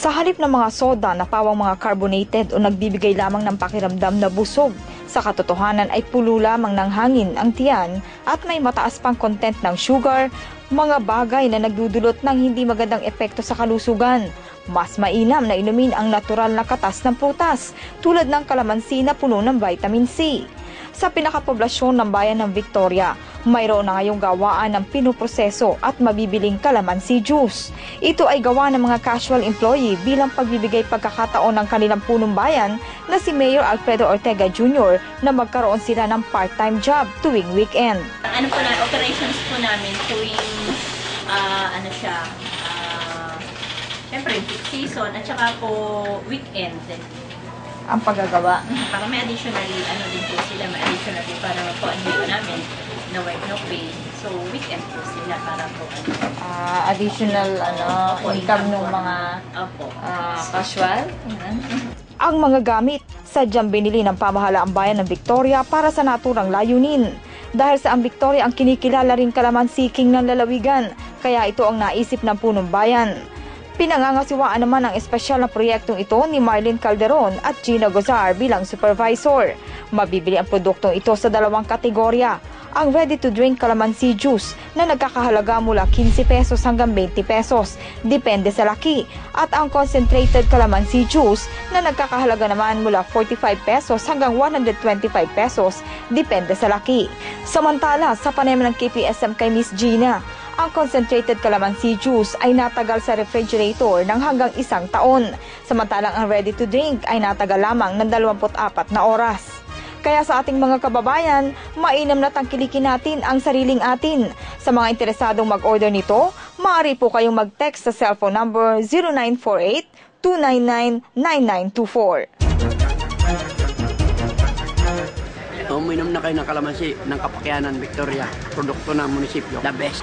Sa halip ng mga soda na pawang mga carbonated o nagbibigay lamang ng pakiramdam na busog, sa katotohanan ay pulo lamang ng hangin ang tiyan at may mataas pang content ng sugar, mga bagay na nagdudulot ng hindi magandang epekto sa kalusugan. Mas mainam na inumin ang natural na katas ng prutas tulad ng kalamansi na puno ng vitamin C. Sa pinakapoblasyon ng bayan ng Victoria, mayroon na ngayong gawaan ng pinuproseso at mabibiling kalamansi juice. Ito ay gawa ng mga casual employee bilang pagbibigay pagkakataon ng kanilang punong bayan na si Mayor Alfredo Ortega Jr. na magkaroon sila ng part-time job tuwing weekend. Operations po namin tuwing siyempre peak season at saka po weekend. Ang paggagawa. Para may additional din po sila, may additional din para po po namin no work, no pay. So weekend po sila para po Additional income ng mga casual. Ang mga gamit sadyang binili ng pamahalaang bayan ng Victoria para sa naturang layunin. Dahil sa ang Victoria ang kinikilala ring kalamansi king ng lalawigan, kaya ito ang naisip ng punong bayan. Pinangangasiwaan naman ang espesyal na proyektong ito ni Marlene Calderon at Gina Gozar bilang supervisor. Mabibili ang produktong ito sa dalawang kategorya. Ang ready-to-drink calamansi juice na nagkakahalaga mula 15 pesos hanggang 20 pesos, depende sa laki. At ang concentrated calamansi juice na nagkakahalaga naman mula 45 pesos hanggang 125 pesos, depende sa laki. Samantala, sa panayam ng KPSM kay Miss Gina, ang concentrated calamansi juice ay natagal sa refrigerator ng hanggang 1 taon, samantalang ang ready-to-drink ay natagal lamang ng 24 na oras. Kaya sa ating mga kababayan, mainam na tangkilikin natin ang sariling atin. Sa mga interesadong mag-order nito, maaari po kayong mag-text sa cellphone number 0948-299-9924. Uminom na kayo ng kalamansi ng Kapakyanan, Victoria. Produkto ng munisipyo. The best.